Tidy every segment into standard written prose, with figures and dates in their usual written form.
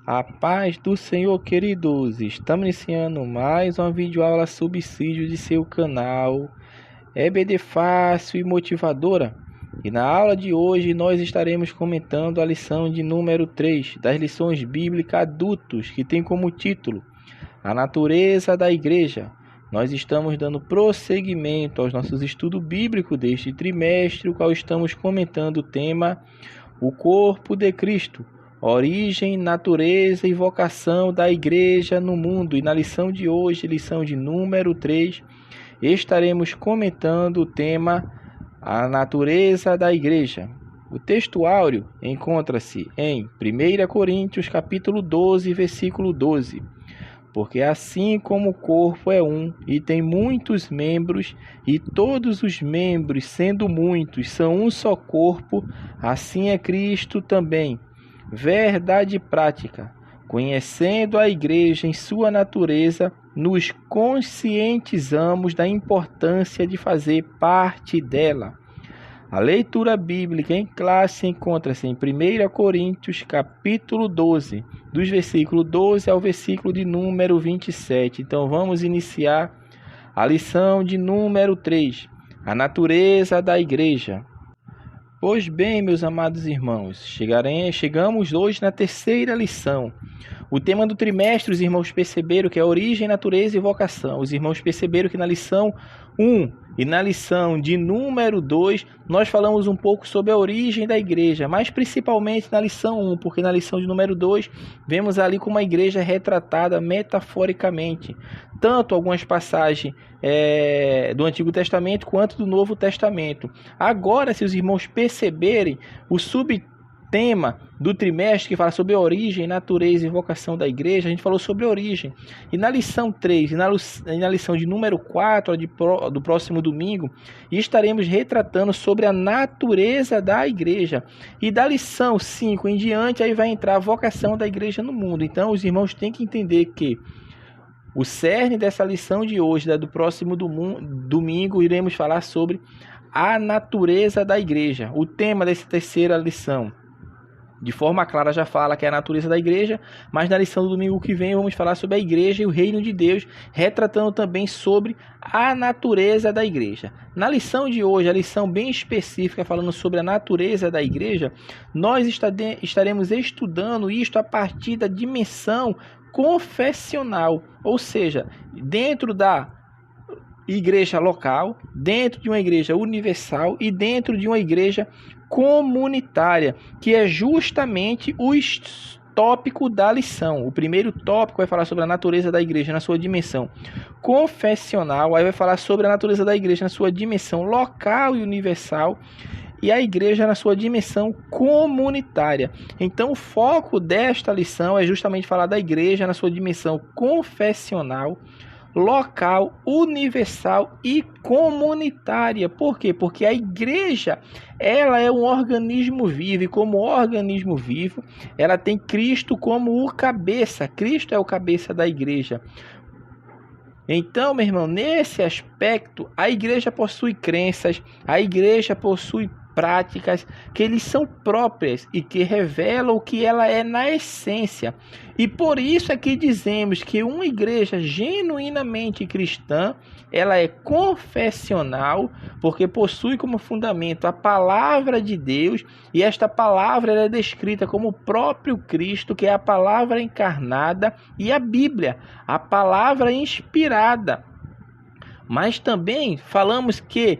A paz do Senhor, queridos! Estamos iniciando mais uma videoaula subsídio de seu canal EBD Fácil e Motivadora. E na aula de hoje nós estaremos comentando a lição de número 3 das lições bíblicas adultos, que tem como título A Natureza da Igreja. Nós estamos dando prosseguimento aos nossos estudos bíblicos deste trimestre, o qual estamos comentando o tema O Corpo de Cristo. Origem, natureza e vocação da igreja no mundo. E na lição de hoje, lição de número 3, estaremos comentando o tema A Natureza da Igreja. O texto áureo encontra-se em 1 Coríntios capítulo 12, versículo 12. Porque assim como o corpo é um e tem muitos membros, e todos os membros, sendo muitos, são um só corpo, assim é Cristo também. Verdade prática. Conhecendo a igreja em sua natureza, nos conscientizamos da importância de fazer parte dela. A leitura bíblica em classe encontra-se em 1 Coríntios, capítulo 12, dos versículos 12 ao versículo de número 27. Então vamos iniciar a lição de número 3, a natureza da igreja. Pois bem, meus amados irmãos, chegamos hoje na terceira lição. O tema do trimestre, os irmãos perceberam que é origem, natureza e vocação. Os irmãos perceberam que na lição 1 e na lição de número 2, nós falamos um pouco sobre a origem da igreja, mas principalmente na lição 1, porque na lição de número 2, vemos ali como a igreja é retratada metaforicamente, tanto algumas passagens do Antigo Testamento quanto do Novo Testamento. Agora, se os irmãos perceberem, o subtema do trimestre que fala sobre a origem, natureza e vocação da igreja, a gente falou sobre a origem. E na lição 3 e na lição de número 4 do próximo domingo, estaremos retratando sobre a natureza da igreja. E da lição 5 em diante, aí vai entrar a vocação da igreja no mundo. Então, os irmãos têm que entender que o cerne dessa lição de hoje, do próximo domingo, iremos falar sobre a natureza da igreja. O tema dessa terceira lição, de forma clara, já fala que é a natureza da igreja, mas na lição do domingo que vem vamos falar sobre a igreja e o reino de Deus, retratando também sobre a natureza da igreja. Na lição de hoje, a lição bem específica, falando sobre a natureza da igreja, nós estaremos estudando isto a partir da dimensão confessional, ou seja, dentro da igreja local, dentro de uma igreja universal e dentro de uma igreja comunitária, que é justamente o tópico da lição. O primeiro tópico vai falar sobre a natureza da igreja na sua dimensão confessional, aí vai falar sobre a natureza da igreja na sua dimensão local e universal, e a igreja na sua dimensão comunitária. Então, o foco desta lição é justamente falar da igreja na sua dimensão confessional, local, universal e comunitária. Por quê? Porque a igreja, ela é um organismo vivo, e como organismo vivo, ela tem Cristo como o cabeça. Cristo é o cabeça da igreja. Então, meu irmão, nesse aspecto, a igreja possui crenças, a igreja possui práticas que lhes são próprias e que revelam o que ela é na essência. E por isso é que dizemos que uma igreja genuinamente cristã, ela é confessional, porque possui como fundamento a palavra de Deus, e esta palavra ela é descrita como o próprio Cristo, que é a palavra encarnada, e a Bíblia, a palavra inspirada. Mas também falamos que,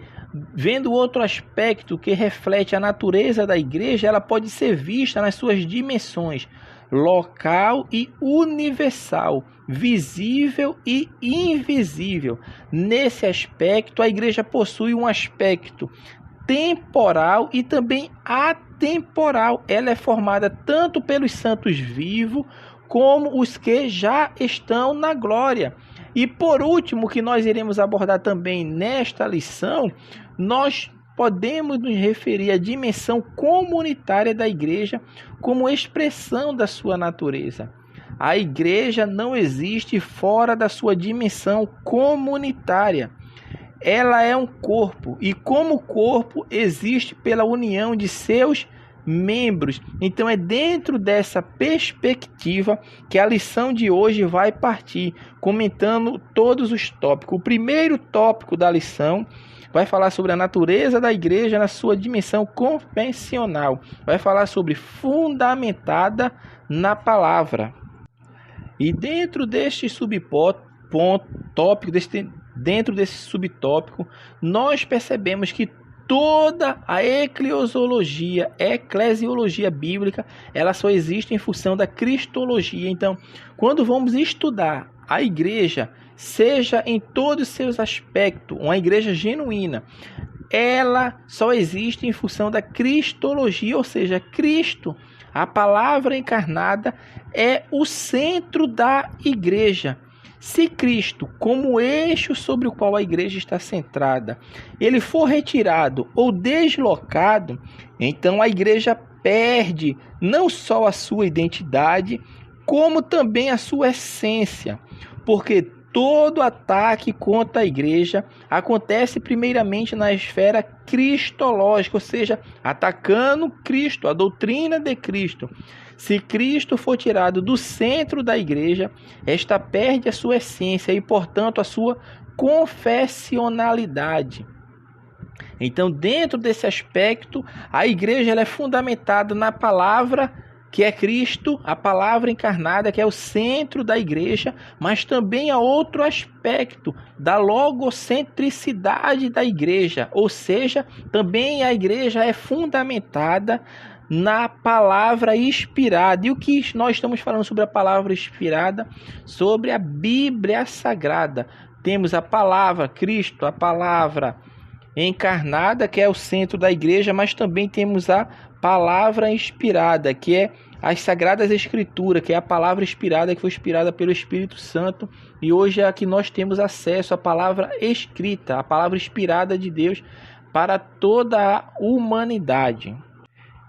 vendo outro aspecto que reflete a natureza da igreja, ela pode ser vista nas suas dimensões local e universal, visível e invisível. Nesse aspecto, a igreja possui um aspecto temporal e também atemporal. Ela é formada tanto pelos santos vivos como os que já estão na glória. E por último, que nós iremos abordar também nesta lição, nós podemos nos referir à dimensão comunitária da igreja como expressão da sua natureza. A igreja não existe fora da sua dimensão comunitária. Ela é um corpo, e como corpo existe pela união de seus membros. Então é dentro dessa perspectiva que a lição de hoje vai partir, comentando todos os tópicos. O primeiro tópico da lição vai falar sobre a natureza da igreja na sua dimensão confessional. Vai falar sobre fundamentada na palavra. E dentro deste dentro desse subtópico, nós percebemos que toda a eclesiologia bíblica, ela só existe em função da cristologia. Então, quando vamos estudar a igreja, seja em todos os seus aspectos, uma igreja genuína, ela só existe em função da cristologia, ou seja, Cristo, a palavra encarnada, é o centro da igreja. Se Cristo, como eixo sobre o qual a igreja está centrada, ele for retirado ou deslocado, então a igreja perde não só a sua identidade, como também a sua essência, porque todo ataque contra a igreja acontece primeiramente na esfera cristológica, ou seja, atacando Cristo, a doutrina de Cristo. Se Cristo for tirado do centro da igreja, esta perde a sua essência e, portanto, a sua confessionalidade. Então, dentro desse aspecto, a igreja ela é fundamentada na palavra, que é Cristo, a palavra encarnada, que é o centro da igreja, mas também há outro aspecto da logocentricidade da igreja, ou seja, também a igreja é fundamentada na palavra inspirada. E o que nós estamos falando sobre a palavra inspirada? Sobre a Bíblia Sagrada. Temos a palavra Cristo, a palavra encarnada, que é o centro da igreja, mas também temos a palavra inspirada, que é as Sagradas Escrituras, que é a palavra inspirada, que foi inspirada pelo Espírito Santo, e hoje é a que nós temos acesso à palavra escrita, a palavra inspirada de Deus para toda a humanidade.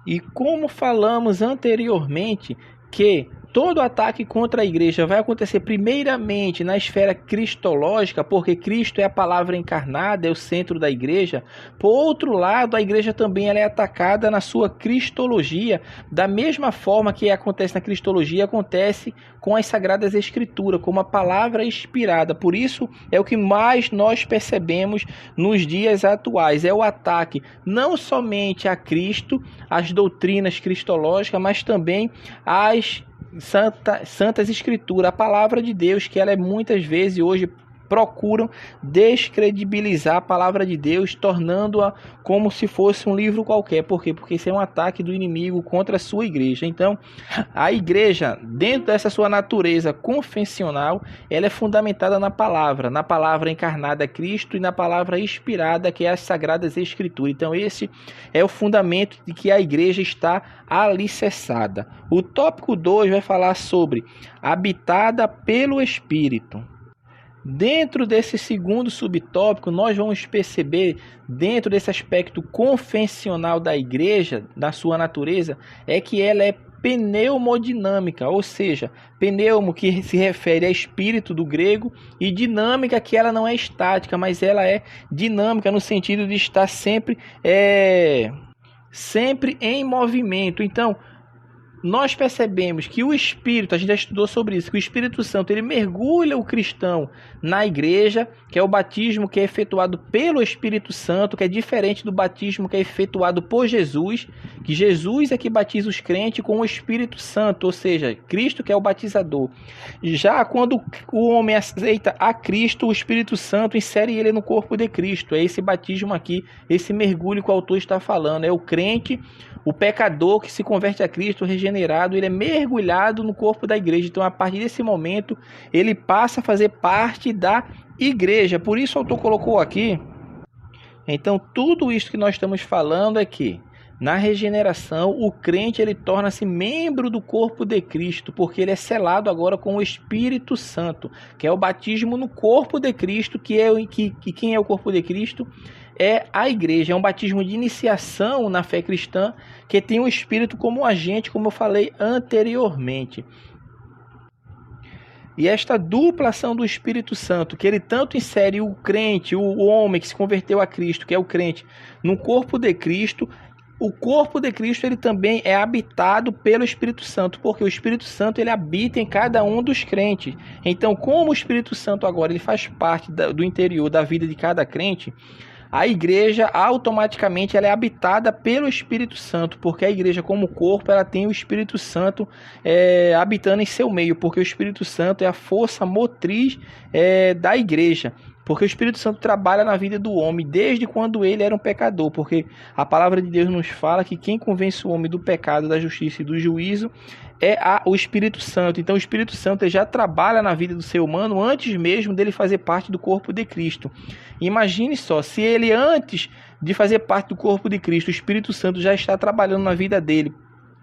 E como falamos anteriormente, que todo ataque contra a igreja vai acontecer primeiramente na esfera cristológica, porque Cristo é a palavra encarnada, é o centro da igreja. Por outro lado, a igreja também ela é atacada na sua cristologia, da mesma forma que acontece na cristologia, acontece com as Sagradas Escrituras, como a palavra inspirada. Por isso, é o que mais nós percebemos nos dias atuais, é o ataque não somente a Cristo, às doutrinas cristológicas, mas também às Santas Escrituras, a palavra de Deus, que ela é muitas vezes hoje procuram descredibilizar a palavra de Deus, tornando-a como se fosse um livro qualquer. Por quê? Porque isso é um ataque do inimigo contra a sua igreja. Então, a igreja, dentro dessa sua natureza confessional, ela é fundamentada na palavra encarnada Cristo e na palavra inspirada, que é as Sagradas Escrituras. Então, esse é o fundamento de que a igreja está alicerçada. O tópico 2 vai falar sobre habitada pelo Espírito. Dentro desse segundo subtópico, nós vamos perceber, dentro desse aspecto confessional da igreja, da sua natureza, é que ela é pneumodinâmica, ou seja, pneumo que se refere a espírito do grego, e dinâmica que ela não é estática, mas ela é dinâmica no sentido de estar sempre em movimento. Então, nós percebemos que o Espírito, a gente já estudou sobre isso, que o Espírito Santo ele mergulha o cristão na igreja, que é o batismo que é efetuado pelo Espírito Santo, que é diferente do batismo que é efetuado por Jesus, que Jesus é que batiza os crentes com o Espírito Santo, ou seja, Cristo que é o batizador. Já quando o homem aceita a Cristo, o Espírito Santo insere ele no corpo de Cristo. É esse batismo aqui, esse mergulho que o autor está falando, é o crente, o pecador que se converte a Cristo regenerado, ele é mergulhado no corpo da igreja. Então, a partir desse momento, ele passa a fazer parte da igreja. Por isso, o autor colocou aqui. Então, tudo isso que nós estamos falando é que, na regeneração, o crente ele torna-se membro do corpo de Cristo, porque ele é selado agora com o Espírito Santo, que é o batismo no corpo de Cristo, que quem é o corpo de Cristo? É a igreja, é um batismo de iniciação na fé cristã, que tem o Espírito como agente, como eu falei anteriormente. E esta dupla ação do Espírito Santo, que ele tanto insere o crente, o homem que se converteu a Cristo, que é o crente, no corpo de Cristo, o corpo de Cristo ele também é habitado pelo Espírito Santo, porque o Espírito Santo ele habita em cada um dos crentes. Então, como o Espírito Santo agora ele faz parte do interior da vida de cada crente, a igreja automaticamente ela é habitada pelo Espírito Santo, porque a igreja como corpo ela tem o Espírito Santo habitando em seu meio, porque o Espírito Santo é a força motriz da igreja. Porque o Espírito Santo trabalha na vida do homem desde quando ele era um pecador. Porque a palavra de Deus nos fala que quem convence o homem do pecado, da justiça e do juízo é o Espírito Santo. Então o Espírito Santo ele já trabalha na vida do ser humano antes mesmo dele fazer parte do corpo de Cristo. Imagine só, se ele antes de fazer parte do corpo de Cristo, o Espírito Santo já está trabalhando na vida dele,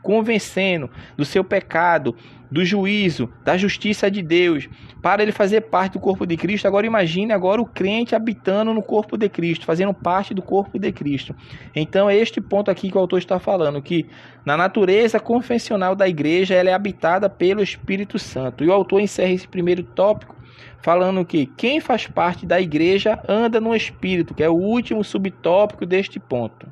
convencendo do seu pecado, do juízo, da justiça de Deus, para ele fazer parte do corpo de Cristo. Agora imagine agora o crente habitando no corpo de Cristo, fazendo parte do corpo de Cristo. Então é este ponto aqui que o autor está falando, que na natureza confessional da igreja ela é habitada pelo Espírito Santo. E o autor encerra esse primeiro tópico falando que quem faz parte da igreja anda no Espírito, que é o último subtópico deste ponto.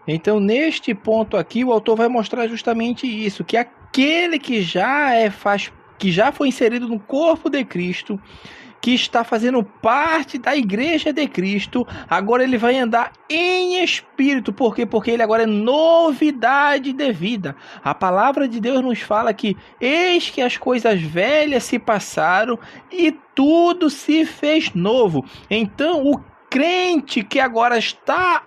Então, neste ponto aqui, o autor vai mostrar justamente isso, que aquele que já foi inserido no corpo de Cristo, que está fazendo parte da igreja de Cristo, agora ele vai andar em espírito. Por quê? Porque ele agora é novidade de vida. A palavra de Deus nos fala que eis que as coisas velhas se passaram e tudo se fez novo. Então, o crente que agora está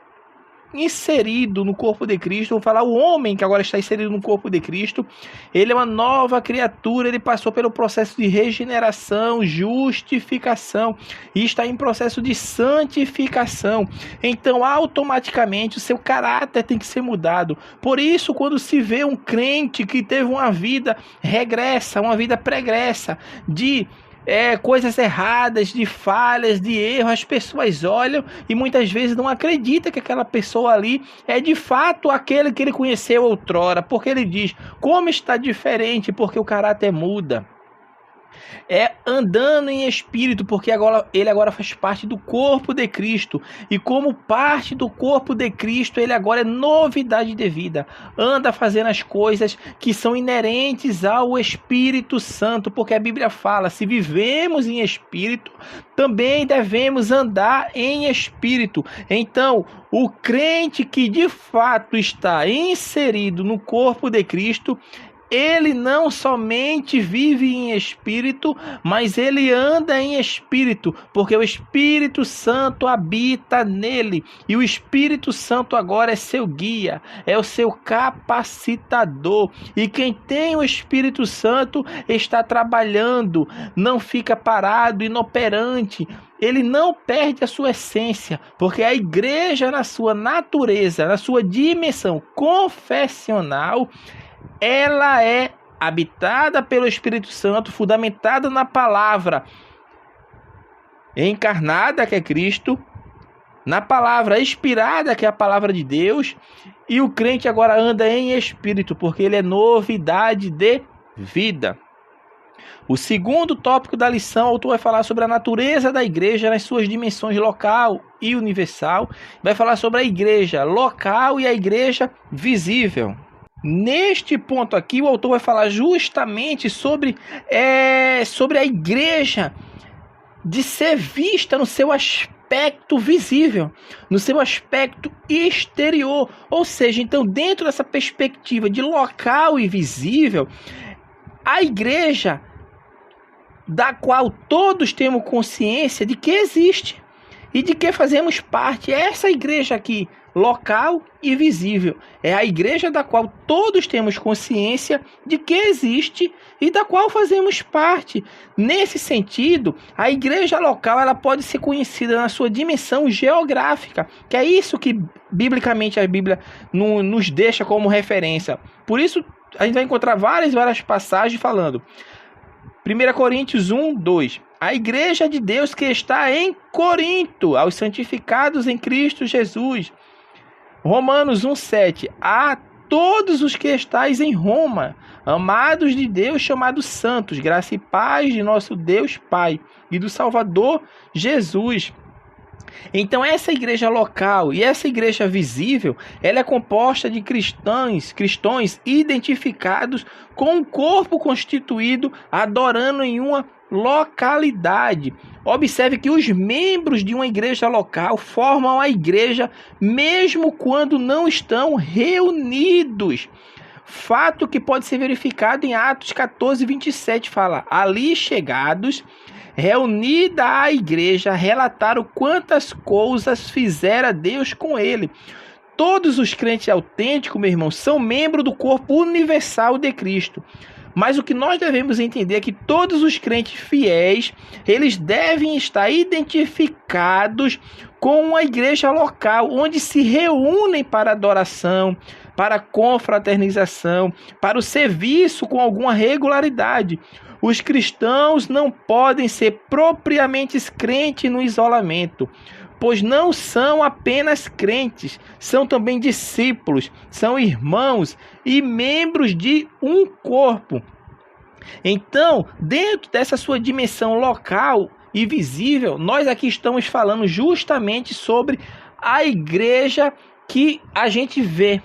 inserido no corpo de Cristo, vou falar o homem que agora está inserido no corpo de Cristo, ele é uma nova criatura, ele passou pelo processo de regeneração, justificação e está em processo de santificação. Então automaticamente o seu caráter tem que ser mudado. Por isso, quando se vê um crente que teve uma vida regressa, uma vida pregressa, de coisas erradas, de falhas, de erros, as pessoas olham e muitas vezes não acreditam que aquela pessoa ali é de fato aquele que ele conheceu outrora, porque ele diz, como está diferente, porque o caráter muda. É andando em espírito, porque ele agora faz parte do corpo de Cristo. E como parte do corpo de Cristo, ele agora é novidade de vida. Anda fazendo as coisas que são inerentes ao Espírito Santo, porque a Bíblia fala, se vivemos em espírito, também devemos andar em espírito. Então, o crente que de fato está inserido no corpo de Cristo, ele não somente vive em espírito, mas ele anda em espírito, porque o Espírito Santo habita nele. E o Espírito Santo agora é seu guia, é o seu capacitador. E quem tem o Espírito Santo está trabalhando, não fica parado, inoperante. Ele não perde a sua essência, porque a igreja na sua natureza, na sua dimensão confessional, ela é habitada pelo Espírito Santo, fundamentada na palavra encarnada, que é Cristo, na palavra inspirada, que é a palavra de Deus, e o crente agora anda em espírito, porque ele é novidade de vida. O segundo tópico da lição, o autor vai falar sobre a natureza da igreja nas suas dimensões local e universal. Vai falar sobre a igreja local e a igreja visível. Neste ponto aqui, o autor vai falar justamente sobre a igreja de ser vista no seu aspecto visível, no seu aspecto exterior. Ou seja, então, dentro dessa perspectiva de local e visível, a igreja da qual todos temos consciência de que existe e de que fazemos parte, essa igreja aqui, local e visível, é a igreja da qual todos temos consciência de que existe e da qual fazemos parte. Nesse sentido, a igreja local ela pode ser conhecida na sua dimensão geográfica, que é isso que biblicamente a Bíblia nos deixa como referência. Por isso a gente vai encontrar várias passagens falando. 1 Coríntios 1, 2. A igreja de Deus que está em Corinto, aos santificados em Cristo Jesus. Romanos 1, 7. A todos os que estáis em Roma, amados de Deus, chamados santos, graça e paz de nosso Deus Pai e do Salvador Jesus. Então essa igreja local e essa igreja visível, ela é composta de cristãos identificados com um corpo constituído, adorando em uma localidade. Observe que os membros de uma igreja local formam a igreja mesmo quando não estão reunidos. Fato que pode ser verificado em Atos 14, 27, fala: ali chegados, reunida a igreja, relataram quantas coisas fizera Deus com ele. Todos os crentes autênticos, meu irmão, são membros do corpo universal de Cristo. Mas o que nós devemos entender é que todos os crentes fiéis, eles devem estar identificados com uma igreja local, onde se reúnem para adoração, para confraternização, para o serviço com alguma regularidade. Os cristãos não podem ser propriamente crentes no isolamento, pois não são apenas crentes, são também discípulos, são irmãos e membros de um corpo. Então, dentro dessa sua dimensão local e visível, nós aqui estamos falando justamente sobre a igreja que a gente vê.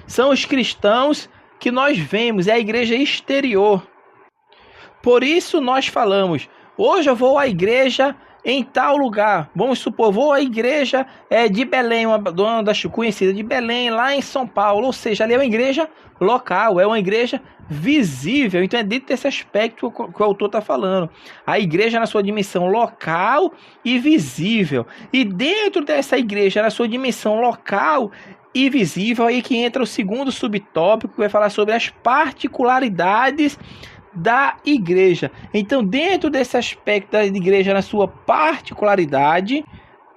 São os cristãos que nós vemos, é a igreja exterior. Por isso nós falamos, hoje eu vou à igreja em tal lugar. Vamos supor, vou à igreja de Belém, uma dona conhecida de Belém, lá em São Paulo. Ou seja, ali é uma igreja local, é uma igreja visível. Então é dentro desse aspecto que o autor está falando. A igreja na sua dimensão local e visível. E dentro dessa igreja, na sua dimensão local e visível, aí que entra o segundo subtópico, que vai falar sobre as particularidades da igreja. Então, dentro desse aspecto da igreja na sua particularidade,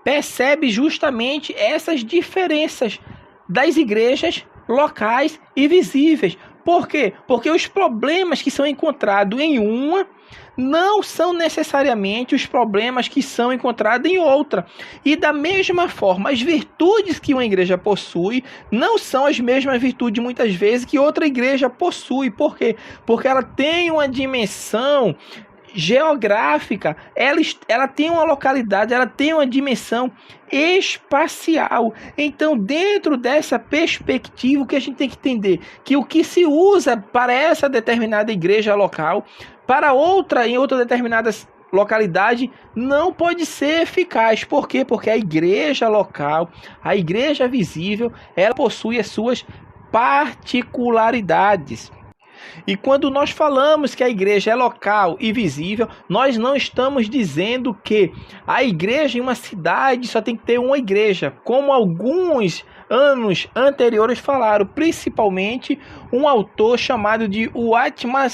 percebe justamente essas diferenças das igrejas locais e visíveis. Por quê? Porque os problemas que são encontrados em uma não são necessariamente os problemas que são encontrados em outra. E da mesma forma, as virtudes que uma igreja possui não são as mesmas virtudes, muitas vezes, que outra igreja possui. Por quê? Porque ela tem uma dimensão geográfica, ela tem uma localidade, ela tem uma dimensão espacial. Então, dentro dessa perspectiva, o que a gente tem que entender? Que o que se usa para essa determinada igreja local, para outra, em outra determinada localidade, não pode ser eficaz. Por quê? Porque a igreja local, a igreja visível, ela possui as suas particularidades. E quando nós falamos que a igreja é local e visível, nós não estamos dizendo que a igreja em uma cidade só tem que ter uma igreja, como alguns anos anteriores falaram, principalmente um autor chamado de Watchman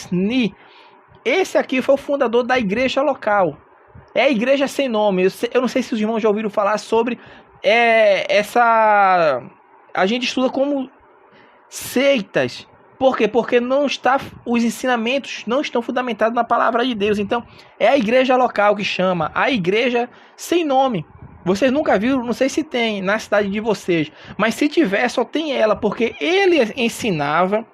Esse aqui foi o fundador da igreja local. É a igreja sem nome. Eu não sei se os irmãos já ouviram falar sobre essa... A gente estuda como seitas. Por quê? Porque os ensinamentos não estão fundamentados na palavra de Deus. Então, é a igreja local que chama a igreja sem nome. Vocês nunca viram, não sei se tem na cidade de vocês, mas se tiver, só tem ela, porque ele ensinava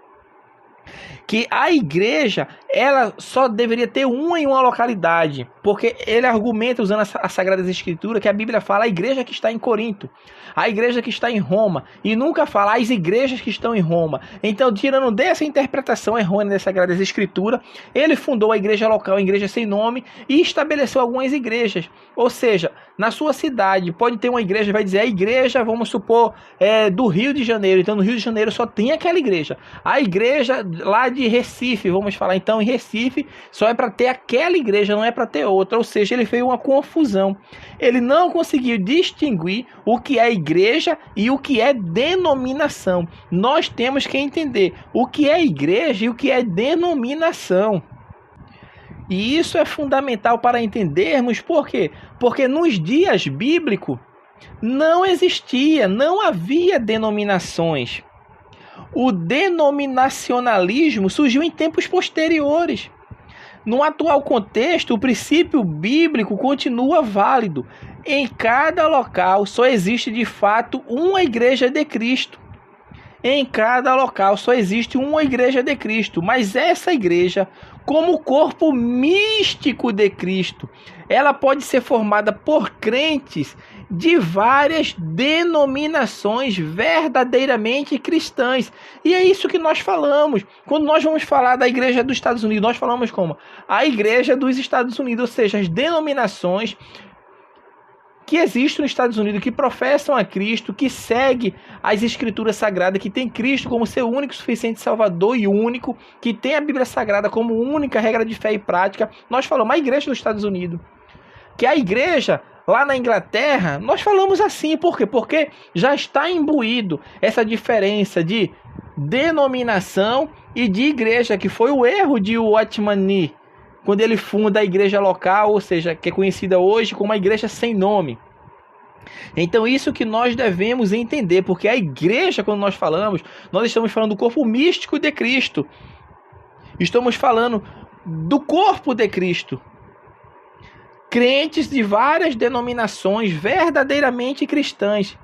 que a igreja, ela só deveria ter uma em uma localidade, porque ele argumenta, usando a Sagradas Escrituras, que a Bíblia fala a igreja que está em Corinto, a igreja que está em Roma, e nunca fala as igrejas que estão em Roma. Então, tirando dessa interpretação errônea das Sagradas Escrituras, ele fundou a igreja local, a igreja sem nome, e estabeleceu algumas igrejas. Ou seja, na sua cidade, pode ter uma igreja, vai dizer a igreja, vamos supor, do Rio de Janeiro. Então, no Rio de Janeiro só tem aquela igreja. A igreja lá de Recife, vamos falar então em Recife, só é para ter aquela igreja, não é para ter outra. Ou seja, ele fez uma confusão. Ele não conseguiu distinguir o que é igreja e o que é denominação. Nós temos que entender o que é igreja e o que é denominação. E isso é fundamental para entendermos por quê? Porque nos dias bíblicos não havia denominações. O denominacionalismo surgiu em tempos posteriores. No atual contexto, o princípio bíblico continua válido. Em cada local só existe de fato uma igreja de Cristo. em cada local. Só existe uma igreja de Cristo, mas essa igreja, como o corpo místico de Cristo, ela pode ser formada por crentes de várias denominações verdadeiramente cristãs. E é isso que nós falamos. Quando nós vamos falar da igreja dos Estados Unidos, nós falamos como? A igreja dos Estados Unidos, ou seja, as denominações que existem nos Estados Unidos, que professam a Cristo, que seguem as Escrituras Sagradas, que tem Cristo como seu único, suficiente Salvador e único, que tem a Bíblia Sagrada como única regra de fé e prática. Nós falamos a igreja dos Estados Unidos. Que a igreja lá na Inglaterra, nós falamos assim, por quê? Porque já está imbuído essa diferença de denominação e de igreja, que foi o erro de Watchman Nee, quando ele funda a igreja local, ou seja, que é conhecida hoje como a igreja sem nome. Então isso que nós devemos entender, porque a igreja, quando nós estamos falando do corpo místico de Cristo. Estamos falando do corpo de Cristo. Crentes de várias denominações verdadeiramente cristãs.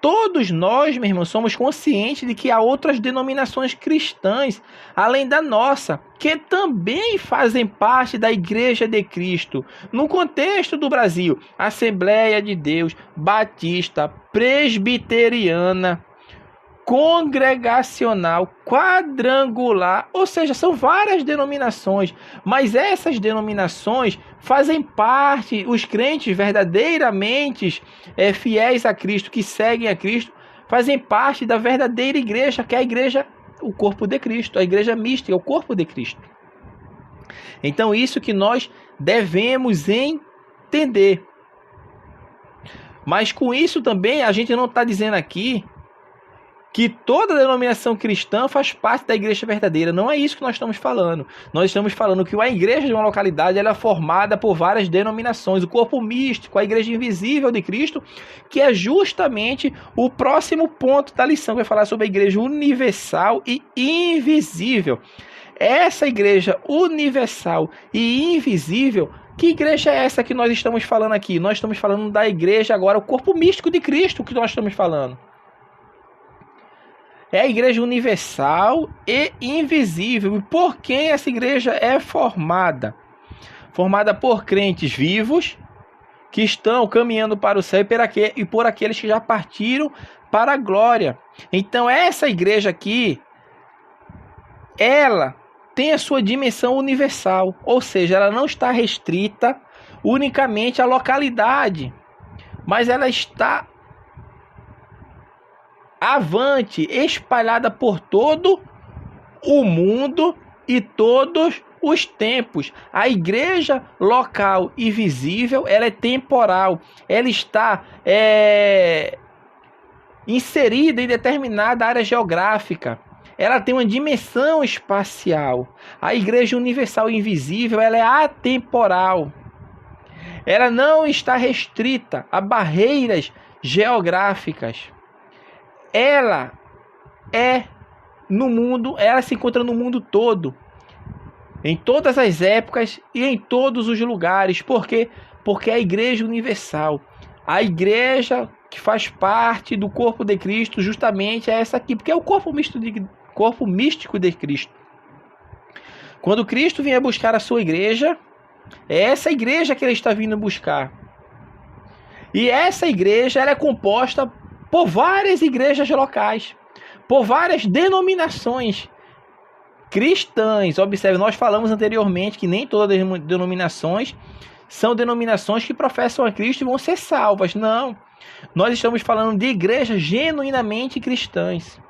Todos nós, meu irmão, somos conscientes de que há outras denominações cristãs, além da nossa, que também fazem parte da Igreja de Cristo. No contexto do Brasil, Assembleia de Deus, Batista, Presbiteriana, Congregacional, Quadrangular, ou seja, são várias denominações, mas essas denominações fazem parte, os crentes verdadeiramente fiéis a Cristo, que seguem a Cristo, fazem parte da verdadeira igreja, que é a igreja, o corpo de Cristo, a igreja mística, o corpo de Cristo. Então isso que nós devemos entender. Mas com isso também a gente não está dizendo aqui que toda denominação cristã faz parte da igreja verdadeira. Não é isso que nós estamos falando. Nós estamos falando que a igreja de uma localidade ela é formada por várias denominações. O corpo místico, a igreja invisível de Cristo, que é justamente o próximo ponto da lição, que vai falar sobre a igreja universal e invisível. Essa igreja universal e invisível, que igreja é essa que nós estamos falando aqui? Nós estamos falando da igreja agora, o corpo místico de Cristo que nós estamos falando. É a igreja universal e invisível. E por quem essa igreja é formada? Formada por crentes vivos que estão caminhando para o céu e por aqueles que já partiram para a glória. Então essa igreja aqui, ela tem a sua dimensão universal. Ou seja, ela não está restrita unicamente à localidade, mas ela está avante, espalhada por todo o mundo e todos os tempos. A igreja local e visível, ela é temporal. Ela está inserida em determinada área geográfica. Ela tem uma dimensão espacial. A igreja universal e invisível, ela é atemporal. Ela não está restrita a barreiras geográficas. Ela é no mundo, ela se encontra no mundo todo, em todas as épocas e em todos os lugares. Por quê? Porque é a igreja universal, a igreja que faz parte do corpo de Cristo, justamente é essa aqui, porque é o corpo místico de Cristo. Quando Cristo vinha buscar a sua igreja, é essa igreja que ele está vindo buscar. E essa igreja ela é composta por várias igrejas locais, por várias denominações cristãs. Observe, nós falamos anteriormente que nem todas as denominações são denominações que professam a Cristo e vão ser salvas. Não. Nós estamos falando de igrejas genuinamente cristãs,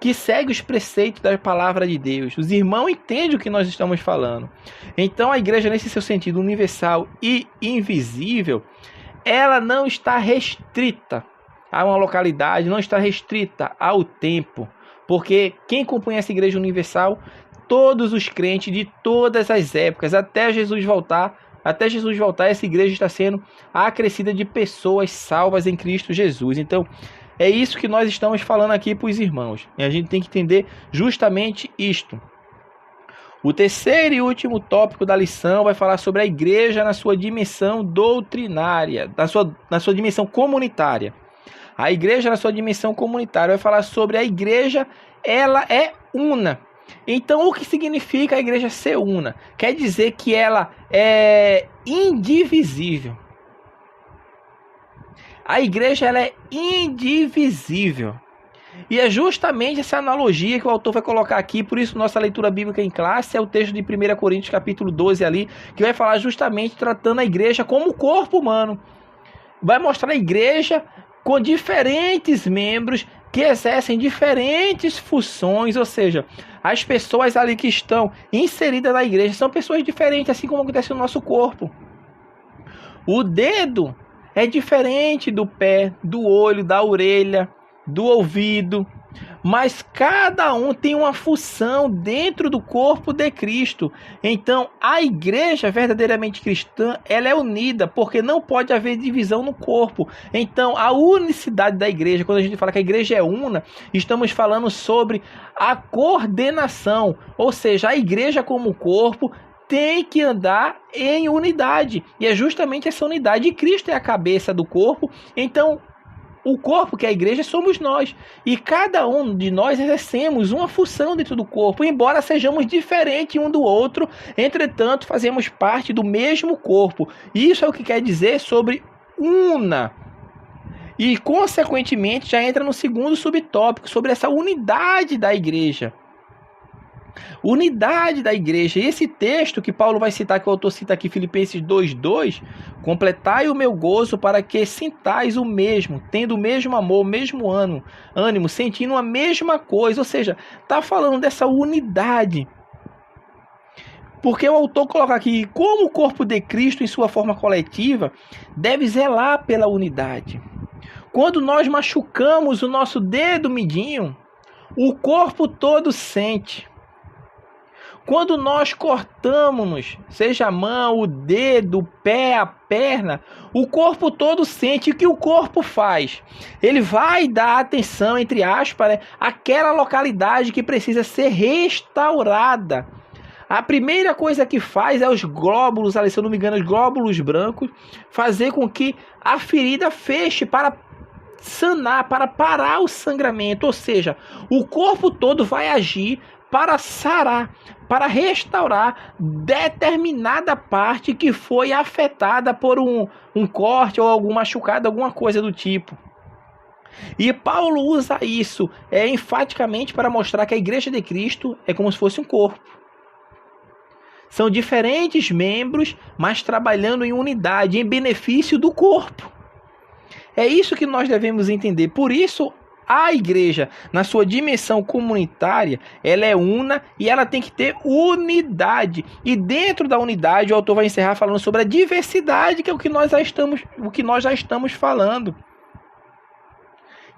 que seguem os preceitos da palavra de Deus. Os irmãos entendem o que nós estamos falando. Então a igreja, nesse seu sentido universal e invisível, ela não está restrita a uma localidade, não está restrita ao tempo, porque quem compõe essa igreja universal, todos os crentes de todas as épocas, até Jesus voltar, essa igreja está sendo acrescida de pessoas salvas em Cristo Jesus. Então, é isso que nós estamos falando aqui para os irmãos, e a gente tem que entender justamente isto. O terceiro e último tópico da lição vai falar sobre a igreja na sua dimensão doutrinária, na sua dimensão comunitária. A igreja, na sua dimensão comunitária, vai falar sobre a igreja, ela é una. Então, o que significa a igreja ser una? Quer dizer que ela é indivisível. A igreja, ela é indivisível. E é justamente essa analogia que o autor vai colocar aqui, por isso nossa leitura bíblica em classe é o texto de 1 Coríntios capítulo 12 ali, que vai falar justamente tratando a igreja como corpo humano. Vai mostrar a igreja com diferentes membros que exercem diferentes funções, ou seja, as pessoas ali que estão inseridas na igreja são pessoas diferentes, assim como acontece no nosso corpo. O dedo é diferente do pé, do olho, da orelha, do ouvido, mas cada um tem uma função dentro do corpo de Cristo. Então, a igreja verdadeiramente cristã, ela é unida, porque não pode haver divisão no corpo. Então, a unicidade da igreja, quando a gente fala que a igreja é una, estamos falando sobre a coordenação, ou seja, a igreja como corpo tem que andar em unidade, e é justamente essa unidade, e Cristo é a cabeça do corpo. Então, o corpo, que é a igreja, somos nós. E cada um de nós exercemos uma função dentro do corpo. Embora sejamos diferentes um do outro, entretanto, fazemos parte do mesmo corpo. Isso é o que quer dizer sobre una. E, consequentemente, já entra no segundo subtópico, sobre essa unidade da igreja. Unidade da igreja. E esse texto que Paulo vai citar, que o autor cita aqui, Filipenses 2:2, completai o meu gozo para que sintais o mesmo, tendo o mesmo amor, o mesmo ânimo, sentindo a mesma coisa. Ou seja, está falando dessa unidade. Porque o autor coloca aqui, como o corpo de Cristo em sua forma coletiva, deve zelar pela unidade. Quando nós machucamos o nosso dedo midinho, o corpo todo sente. Quando nós cortamos, seja a mão, o dedo, o pé, a perna, o corpo todo sente. O que o corpo faz? Ele vai dar atenção, entre aspas, àquela localidade que precisa ser restaurada. A primeira coisa que faz é os glóbulos, ali, se eu não me engano, os glóbulos brancos, fazer com que a ferida feche para sanar, para parar o sangramento. Ou seja, o corpo todo vai agir para sarar, para restaurar determinada parte que foi afetada por um corte ou algum machucado, alguma coisa do tipo. E Paulo usa isso enfaticamente para mostrar que a igreja de Cristo é como se fosse um corpo. São diferentes membros, mas trabalhando em unidade, em benefício do corpo. É isso que nós devemos entender. Por isso, a igreja, na sua dimensão comunitária, ela é una e ela tem que ter unidade. E dentro da unidade, o autor vai encerrar falando sobre a diversidade, que é o que nós já estamos falando.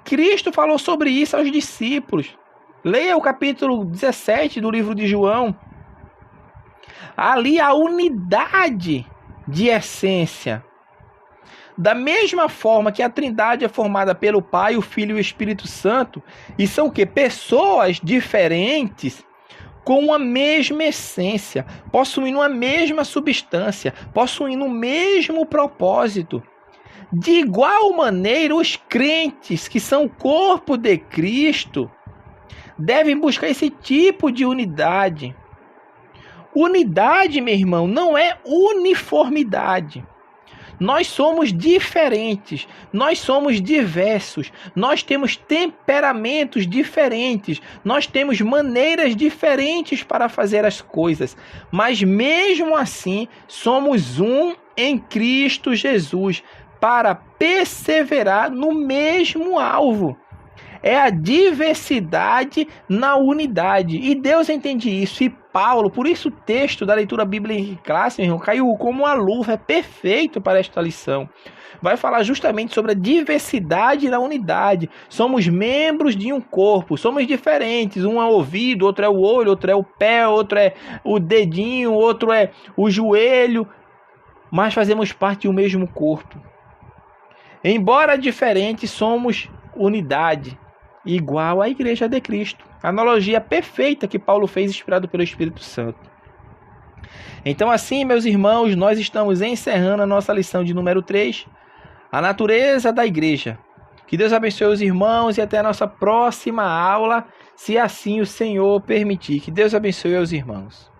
Cristo falou sobre isso aos discípulos. Leia o capítulo 17 do livro de João. Ali a unidade de essência. Da mesma forma que a Trindade é formada pelo Pai, o Filho e o Espírito Santo, e são o quê? Pessoas diferentes com uma mesma essência, possuindo uma mesma substância, possuindo o mesmo propósito. De igual maneira, os crentes, que são o corpo de Cristo, devem buscar esse tipo de unidade. Unidade, meu irmão, não é uniformidade. Nós somos diferentes, nós somos diversos, nós temos temperamentos diferentes, nós temos maneiras diferentes para fazer as coisas, mas mesmo assim somos um em Cristo Jesus para perseverar no mesmo alvo. É a diversidade na unidade. E Deus entende isso. E Paulo, por isso o texto da leitura bíblica em classe, meu irmão, caiu como uma luva. É perfeito para esta lição. Vai falar justamente sobre a diversidade na unidade. Somos membros de um corpo. Somos diferentes. Um é o ouvido, outro é o olho, outro é o pé, outro é o dedinho, outro é o joelho. Mas fazemos parte do mesmo corpo. Embora diferentes, somos unidade. Igual à igreja de Cristo. Analogia perfeita que Paulo fez, inspirado pelo Espírito Santo. Então assim, meus irmãos, nós estamos encerrando a nossa lição de número 3. A natureza da igreja. Que Deus abençoe os irmãos e até a nossa próxima aula, se assim o Senhor permitir. Que Deus abençoe os irmãos.